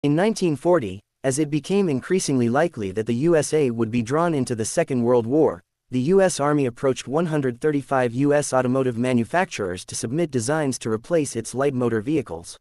In 1940, as it became increasingly likely that the USA would be drawn into the Second World War, the U.S. Army approached 135 U.S. automotive manufacturers to submit designs to replace its light motor vehicles.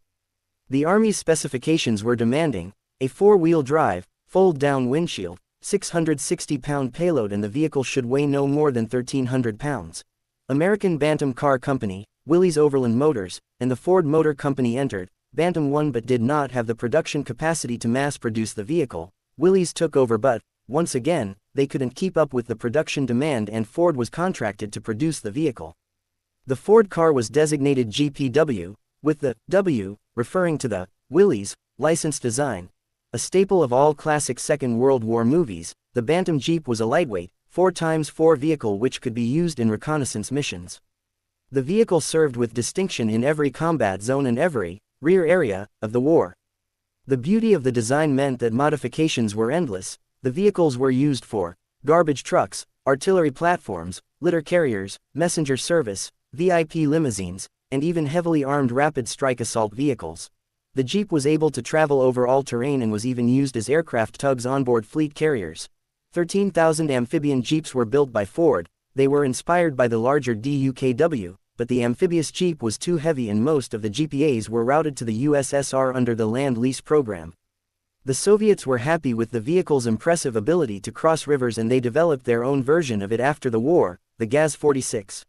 The Army's specifications were demanding: a four-wheel drive, fold-down windshield, 660-pound payload, and the vehicle should weigh no more than 1,300 pounds. American Bantam Car Company, Willys Overland Motors, and the Ford Motor Company entered. Bantam won but did not have the production capacity to mass-produce the vehicle. Willys took over but, once again, they couldn't keep up with the production demand and Ford was contracted to produce the vehicle. The Ford car was designated GPW, with the W referring to the Willys licensed design. A staple of all classic Second World War movies, the Bantam Jeep was a lightweight, 4x4 vehicle which could be used in reconnaissance missions. The vehicle served with distinction in every combat zone and every rear area of the war. The beauty of the design meant that modifications were endless. The vehicles were used for garbage trucks, artillery platforms, litter carriers, messenger service, VIP limousines, and even heavily armed rapid strike assault vehicles. The Jeep was able to travel over all terrain and was even used as aircraft tugs onboard fleet carriers. 13,000 amphibian Jeeps were built by Ford. They were inspired by the larger DUKW, but the amphibious Jeep was too heavy and most of the GPAs were routed to the USSR under the Land Lease program. The Soviets were happy with the vehicle's impressive ability to cross rivers and they developed their own version of it after the war, the Gaz-46.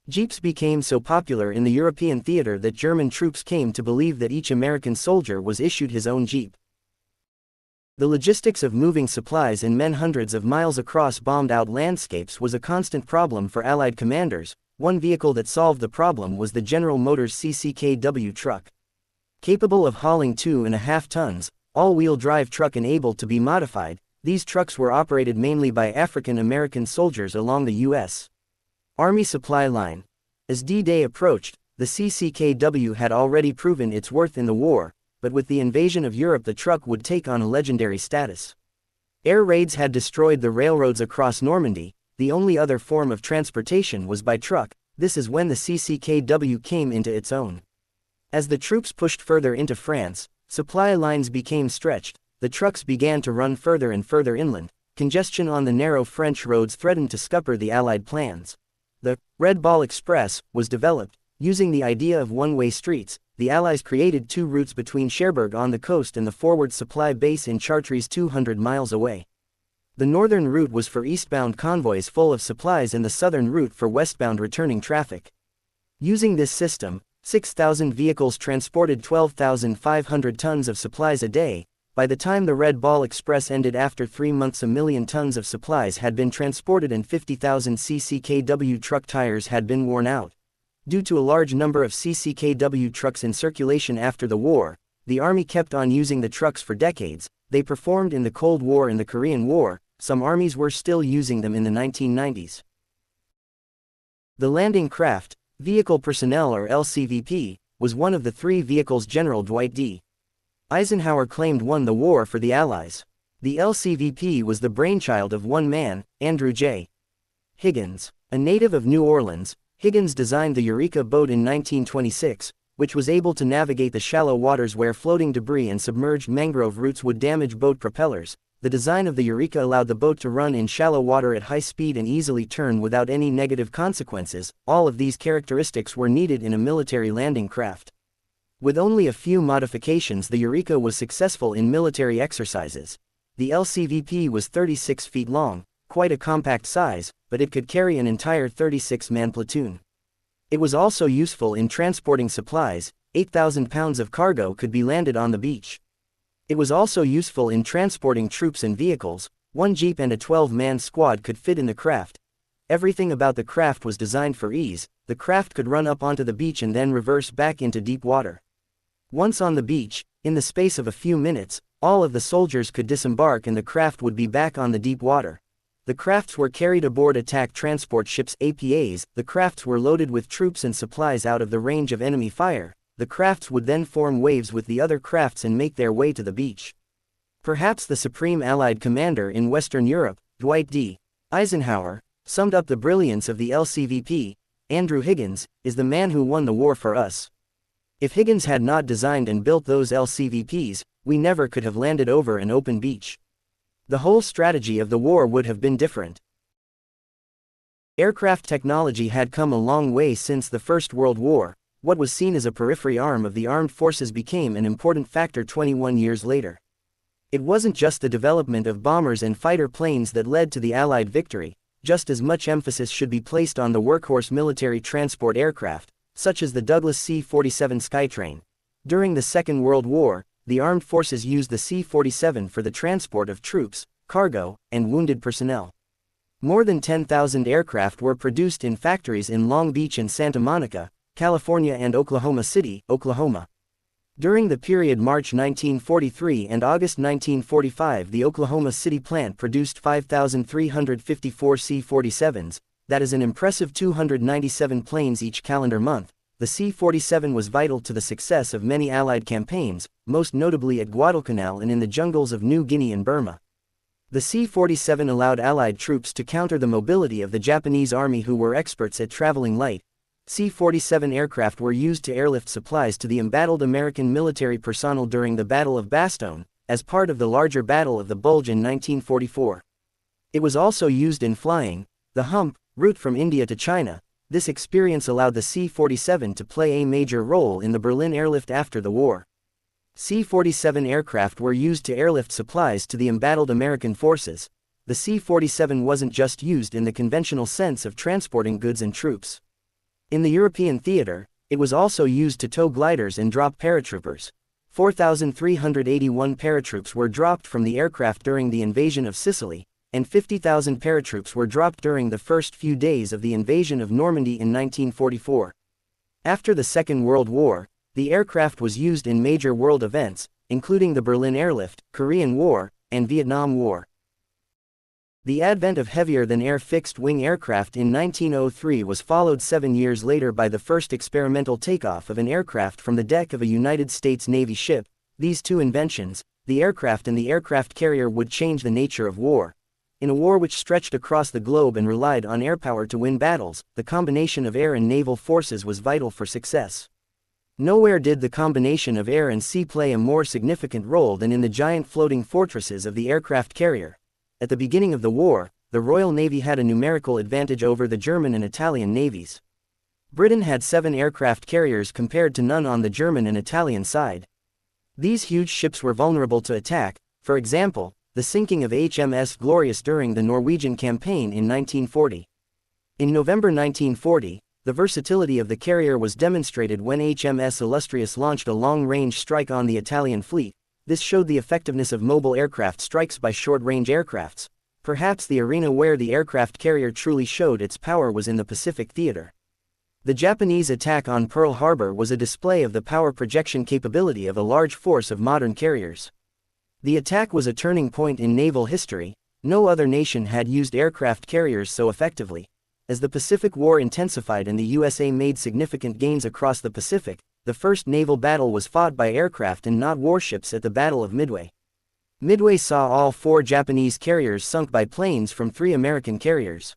Jeeps became so popular in the European theater that German troops came to believe that each American soldier was issued his own Jeep. The logistics of moving supplies and men hundreds of miles across bombed-out landscapes was a constant problem for Allied commanders. One vehicle that solved the problem was the General Motors CCKW truck. Capable of hauling 2.5 tons, all-wheel drive truck and able to be modified, these trucks were operated mainly by African American soldiers along the U.S. Army supply line. As D-Day approached, the CCKW had already proven its worth in the war, but with the invasion of Europe the truck would take on a legendary status. Air raids had destroyed the railroads across Normandy. The only other form of transportation was by truck. This is when the CCKW came into its own. As the troops pushed further into France, supply lines became stretched, the trucks began to run further and further inland. Congestion on the narrow French roads threatened to scupper the Allied plans. The Red Ball Express was developed. Using the idea of one-way streets, the Allies created two routes between Cherbourg on the coast and the forward supply base in Chartres 200 miles away. The northern route was for eastbound convoys full of supplies and the southern route for westbound returning traffic. Using this system, 6,000 vehicles transported 12,500 tons of supplies a day. By the time the Red Ball Express ended after 3 months, 1 million tons of supplies had been transported and 50,000 CCKW truck tires had been worn out. Due to a large number of CCKW trucks in circulation after the war, the Army kept on using the trucks for decades. They performed in the Cold War and the Korean War. Some armies were still using them in the 1990s. The Landing Craft Vehicle Personnel, or LCVP, was one of the three vehicles General Dwight D. Eisenhower claimed won the war for the Allies. The LCVP was the brainchild of one man, Andrew J. Higgins. A native of New Orleans, Higgins designed the Eureka boat in 1926, which was able to navigate the shallow waters where floating debris and submerged mangrove roots would damage boat propellers. The design of the Eureka allowed the boat to run in shallow water at high speed and easily turn without any negative consequences. All of these characteristics were needed in a military landing craft. With only a few modifications, the Eureka was successful in military exercises. The LCVP was 36 feet long, quite a compact size, but it could carry an entire 36-man platoon. It was also useful in transporting supplies. 8,000 pounds of cargo could be landed on the beach. It was also useful in transporting troops and vehicles. One jeep and a 12-man squad could fit in the craft. Everything about the craft was designed for ease. The craft could run up onto the beach and then reverse back into deep water. Once on the beach, in the space of a few minutes, all of the soldiers could disembark and the craft would be back on the deep water. The crafts were carried aboard attack transport ships (APAs). The crafts were loaded with troops and supplies out of the range of enemy fire. The crafts would then form waves with the other crafts and make their way to the beach. Perhaps the supreme Allied commander in Western Europe, Dwight D. Eisenhower, summed up the brilliance of the LCVP. Andrew Higgins is the man who won the war for us. If Higgins had not designed and built those LCVPs, we never could have landed over an open beach. The whole strategy of the war would have been different. Aircraft technology had come a long way since the First World War. What was seen as a periphery arm of the armed forces became an important factor 21 years later. It wasn't just the development of bombers and fighter planes that led to the Allied victory. Just as much emphasis should be placed on the workhorse military transport aircraft, such as the Douglas C-47 Skytrain. During the Second World War, the armed forces used the C-47 for the transport of troops, cargo, and wounded personnel. More than 10,000 aircraft were produced in factories in Long Beach and Santa Monica, California and Oklahoma City, Oklahoma. During the period March 1943 and August 1945, the Oklahoma City plant produced 5,354 C-47s, that is an impressive 297 planes each calendar month. The C-47 was vital to the success of many Allied campaigns, most notably at Guadalcanal and in the jungles of New Guinea and Burma. The C-47 allowed Allied troops to counter the mobility of the Japanese army, who were experts at traveling light. C-47 aircraft were used to airlift supplies to the embattled American military personnel during the Battle of Bastogne, as part of the larger Battle of the Bulge in 1944. It was also used in flying the hump route from India to China. This experience allowed the C-47 to play a major role in the Berlin airlift after the war. C-47 aircraft were used to airlift supplies to the embattled American forces. The C-47 wasn't just used in the conventional sense of transporting goods and troops. In the European theater, it was also used to tow gliders and drop paratroopers. 4,381 paratroops were dropped from the aircraft during the invasion of Sicily, and 50,000 paratroops were dropped during the first few days of the invasion of Normandy in 1944. After the Second World War, the aircraft was used in major world events, including the Berlin Airlift, Korean War, and Vietnam War. The advent of heavier-than-air fixed-wing aircraft in 1903 was followed 7 years later by the first experimental takeoff of an aircraft from the deck of a United States Navy ship. These two inventions, the aircraft and the aircraft carrier, would change the nature of war. In a war which stretched across the globe and relied on air power to win battles, the combination of air and naval forces was vital for success. Nowhere did the combination of air and sea play a more significant role than in the giant floating fortresses of the aircraft carrier. At the beginning of the war, the Royal Navy had a numerical advantage over the German and Italian navies. Britain had 7 aircraft carriers compared to none on the German and Italian side. These huge ships were vulnerable to attack. For example, the sinking of HMS Glorious during the Norwegian campaign in 1940. In November 1940, the versatility of the carrier was demonstrated when HMS Illustrious launched a long-range strike on the Italian fleet. This showed the effectiveness of mobile aircraft strikes by short-range aircrafts. Perhaps the arena where the aircraft carrier truly showed its power was in the Pacific theater. The Japanese attack on Pearl Harbor was a display of the power projection capability of a large force of modern carriers. The attack was a turning point in naval history. No other nation had used aircraft carriers so effectively. As the Pacific War intensified and the USA made significant gains across the Pacific, the first naval battle was fought by aircraft and not warships at the Battle of Midway. Midway saw all 4 Japanese carriers sunk by planes from 3 American carriers.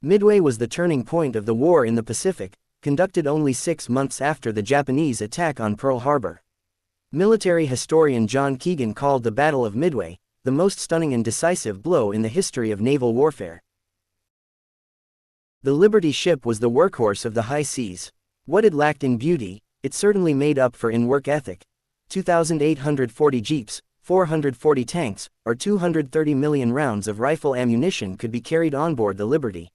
Midway was the turning point of the war in the Pacific, conducted only 6 months after the Japanese attack on Pearl Harbor. Military historian John Keegan called the Battle of Midway the most stunning and decisive blow in the history of naval warfare. The Liberty ship was the workhorse of the high seas. What it lacked in beauty, it certainly made up for in work ethic. 2,840 jeeps, 440 tanks, or 230 million rounds of rifle ammunition could be carried on board the Liberty.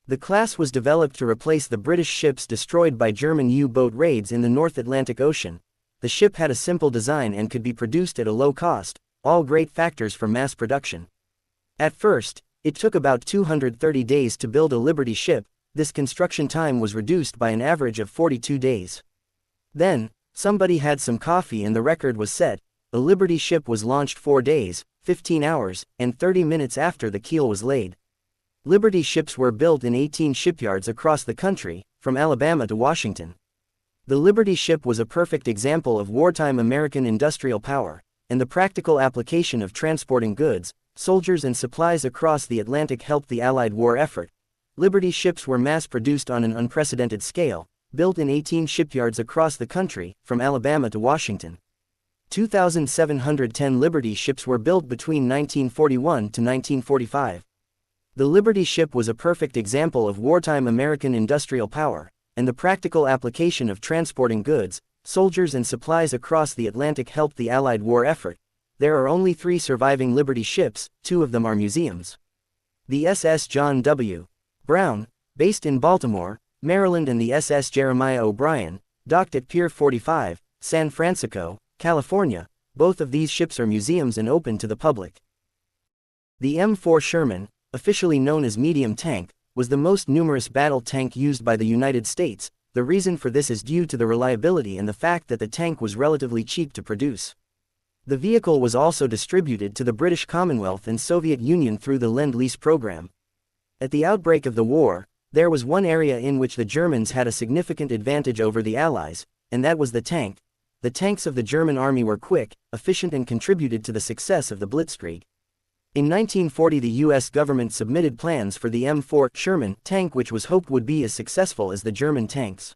The class was developed to replace the British ships destroyed by German U-boat raids in the North Atlantic Ocean. The ship had a simple design and could be produced at a low cost, all great factors for mass production. At first, it took about 230 days to build a Liberty ship. This construction time was reduced by an average of 42 days. Then, somebody had some coffee and the record was set. The Liberty ship was launched 4 days, 15 hours, and 30 minutes after the keel was laid. Liberty ships were built in 18 shipyards across the country, from Alabama to Washington. The Liberty ship was a perfect example of wartime American industrial power, and the practical application of transporting goods, soldiers and supplies across the Atlantic helped the Allied war effort. Liberty ships were mass-produced on an unprecedented scale, built in 18 shipyards across the country, from Alabama to Washington. 2,710 Liberty ships were built between 1941 to 1945. The Liberty ship was a perfect example of wartime American industrial power, and the practical application of transporting goods, soldiers and supplies across the Atlantic helped the Allied war effort. There are only 3 surviving Liberty ships, 2 of them are museums. The SS John W. Brown, based in Baltimore, Maryland, and the SS Jeremiah O'Brien, docked at Pier 45, San Francisco, California. Both of these ships are museums and open to the public. The M4 Sherman, officially known as medium tank, was the most numerous battle tank used by the United States. The reason for this is due to the reliability and the fact that the tank was relatively cheap to produce. The vehicle was also distributed to the British Commonwealth and Soviet Union through the Lend-Lease program. At the outbreak of the war, there was one area in which the Germans had a significant advantage over the Allies, and that was the tank. The tanks of the German army were quick, efficient, and contributed to the success of the Blitzkrieg. In 1940, the U.S. government submitted plans for the M4 Sherman tank, which was hoped would be as successful as the German tanks.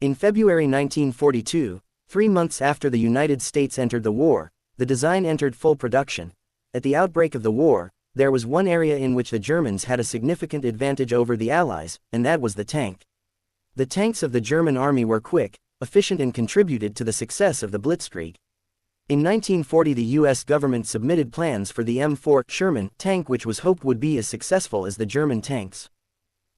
In February 1942, 3 months after the United States entered the war, the design entered full production. At the outbreak of the war, there was one area in which the Germans had a significant advantage over the Allies, and that was the tank. The tanks of the German army were quick, efficient, and contributed to the success of the Blitzkrieg. In 1940, the U.S. government submitted plans for the M4 Sherman tank, which was hoped would be as successful as the German tanks.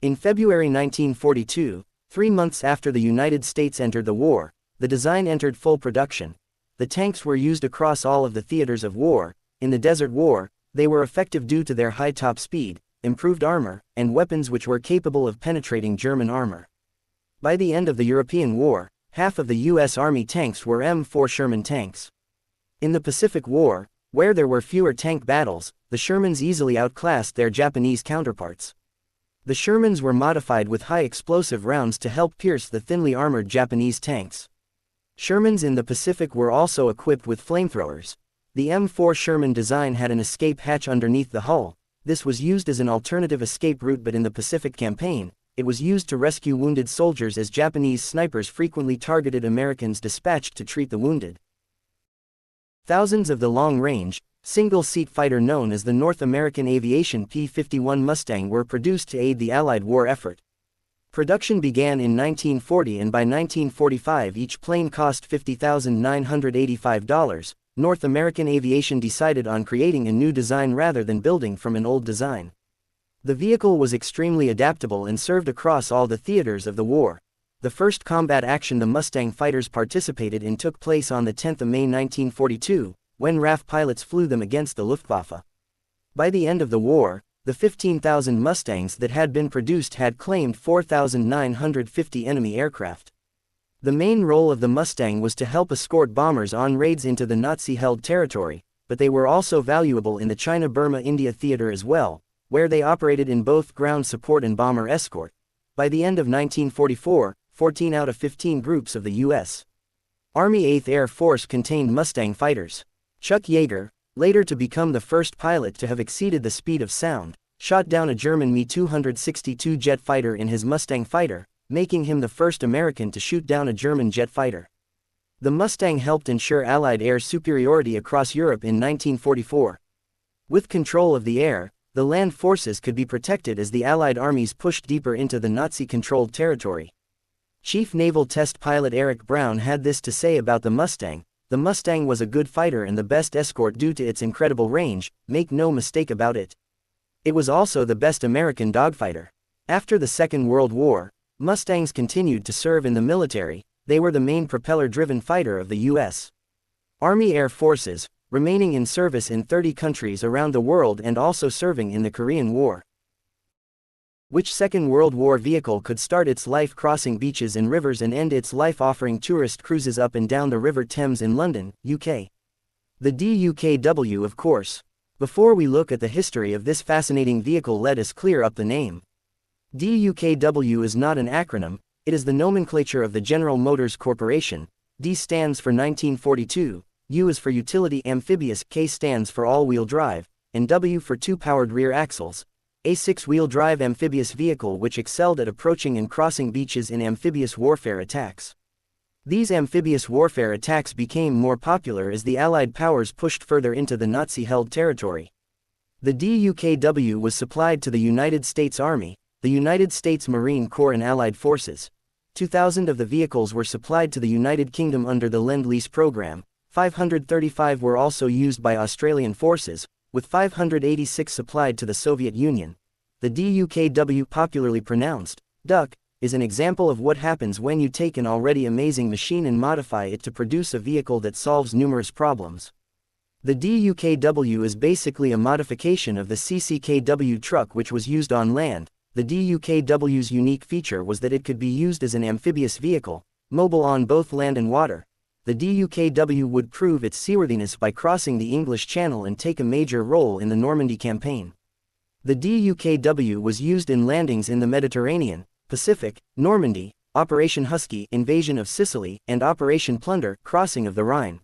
In February 1942, 3 months after the United States entered the war, the design entered full production. The tanks were used across all of the theaters of war. In the Desert War, they were effective due to their high top speed, improved armor, and weapons which were capable of penetrating German armor. By the end of the European War, half of the U.S. Army tanks were M4 Sherman tanks. In the Pacific War, where there were fewer tank battles, the Shermans easily outclassed their Japanese counterparts. The Shermans were modified with high explosive rounds to help pierce the thinly armored Japanese tanks. Shermans in the Pacific were also equipped with flamethrowers. The M4 Sherman design had an escape hatch underneath the hull. This was used as an alternative escape route, but in the Pacific Campaign, it was used to rescue wounded soldiers as Japanese snipers frequently targeted Americans dispatched to treat the wounded. Thousands of the long-range, single-seat fighter known as the North American Aviation P-51 Mustang were produced to aid the Allied war effort. Production began in 1940, and by 1945 each plane cost $50,985. North American Aviation decided on creating a new design rather than building from an old design. The vehicle was extremely adaptable and served across all the theaters of the war. The first combat action the Mustang fighters participated in took place on the 10th of May 1942, when RAF pilots flew them against the Luftwaffe. By the end of the war, the 15,000 Mustangs that had been produced had claimed 4,950 enemy aircraft. The main role of the Mustang was to help escort bombers on raids into the Nazi-held territory, but they were also valuable in the China-Burma-India theater as well, where they operated in both ground support and bomber escort. By the end of 1944, 14 out of 15 groups of the U.S. Army 8th Air Force contained Mustang fighters. Chuck Yeager, later to become the first pilot to have exceeded the speed of sound, shot down a German Me-262 jet fighter in his Mustang fighter, making him the first American to shoot down a German jet fighter. The Mustang helped ensure Allied air superiority across Europe in 1944. With control of the air, the land forces could be protected as the Allied armies pushed deeper into the Nazi-controlled territory. Chief Naval Test Pilot Eric Brown had this to say about the Mustang: "The Mustang was a good fighter and the best escort due to its incredible range, make no mistake about it. It was also the best American dogfighter." After the Second World War, Mustangs continued to serve in the military. They were the main propeller-driven fighter of the U.S. Army Air Forces, remaining in service in 30 countries around the world and also serving in the Korean War. Which Second World War vehicle could start its life crossing beaches and rivers and end its life offering tourist cruises up and down the River Thames in London, UK? The DUKW, of course. Before we look at the history of this fascinating vehicle, let us clear up the name. DUKW is not an acronym, it is the nomenclature of the General Motors Corporation. D stands for 1942, U is for utility amphibious, K stands for all-wheel drive, and W for two-powered rear axles. A six-wheel drive amphibious vehicle which excelled at approaching and crossing beaches in amphibious warfare attacks. These amphibious warfare attacks became more popular as the Allied powers pushed further into the Nazi-held territory. The DUKW was supplied to the United States Army, the United States Marine Corps and Allied forces. 2,000 of the vehicles were supplied to the United Kingdom under the Lend-Lease program. 535 were also used by Australian forces, with 586 supplied to the Soviet Union. The DUKW, popularly pronounced Duck, is an example of what happens when you take an already amazing machine and modify it to produce a vehicle that solves numerous problems. The DUKW is basically a modification of the CCKW truck which was used on land. The DUKW's unique feature was that it could be used as an amphibious vehicle, mobile on both land and water. The DUKW would prove its seaworthiness by crossing the English Channel and take a major role in the Normandy campaign. The DUKW was used in landings in the Mediterranean, Pacific, Normandy, Operation Husky, invasion of Sicily, and Operation Plunder, crossing of the Rhine.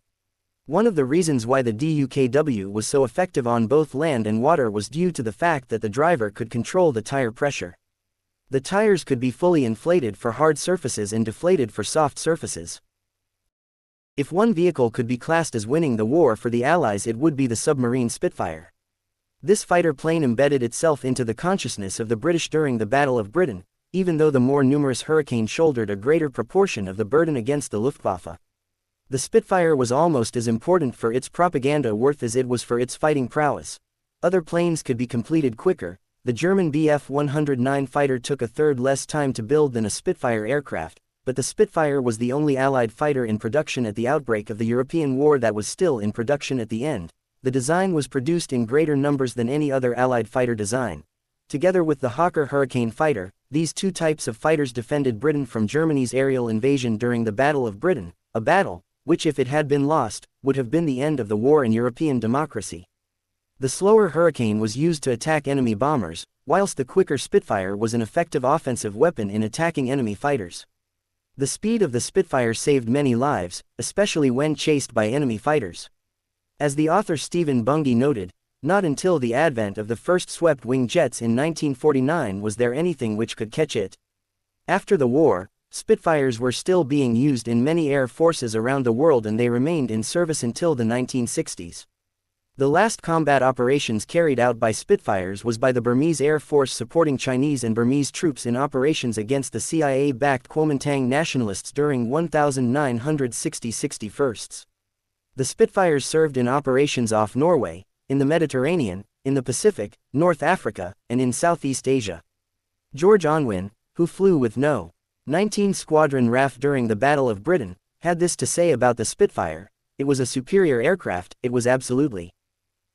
One of the reasons why the DUKW was so effective on both land and water was due to the fact that the driver could control the tire pressure. The tires could be fully inflated for hard surfaces and deflated for soft surfaces. If one vehicle could be classed as winning the war for the Allies, it would be the submarine Spitfire. This fighter plane embedded itself into the consciousness of the British during the Battle of Britain, even though the more numerous Hurricane shouldered a greater proportion of the burden against the Luftwaffe. The Spitfire was almost as important for its propaganda worth as it was for its fighting prowess. Other planes could be completed quicker. The German Bf 109 fighter took a third less time to build than a Spitfire aircraft, but the Spitfire was the only Allied fighter in production at the outbreak of the European War that was still in production at the end. The design was produced in greater numbers than any other Allied fighter design. Together with the Hawker Hurricane fighter, these two types of fighters defended Britain from Germany's aerial invasion during the Battle of Britain, a battle which, if it had been lost, would have been the end of the war in European democracy. The slower Hurricane was used to attack enemy bombers, whilst the quicker Spitfire was an effective offensive weapon in attacking enemy fighters. The speed of the Spitfire saved many lives, especially when chased by enemy fighters. As the author Stephen Bungay noted, not until the advent of the first swept-wing jets in 1949 was there anything which could catch it. After the war, Spitfires were still being used in many air forces around the world, and they remained in service until the 1960s. The last combat operations carried out by Spitfires was by the Burmese Air Force supporting Chinese and Burmese troops in operations against the CIA-backed Kuomintang nationalists during 1960-61. The Spitfires served in operations off Norway, in the Mediterranean, in the Pacific, North Africa, and in Southeast Asia. George Unwin, who flew with No. 19 Squadron RAF during the Battle of Britain, had this to say about the Spitfire: "It was a superior aircraft, it was absolutely.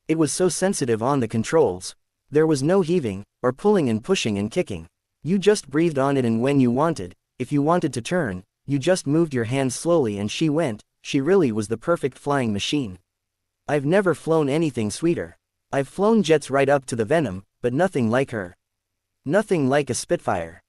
It was so sensitive on the controls. There was no heaving, or pulling and pushing and kicking. You just breathed on it, and when you wanted, if you wanted to turn, you just moved your hands slowly and she went. She really was the perfect flying machine. I've never flown anything sweeter. I've flown jets right up to the Venom, but nothing like her. Nothing like a Spitfire."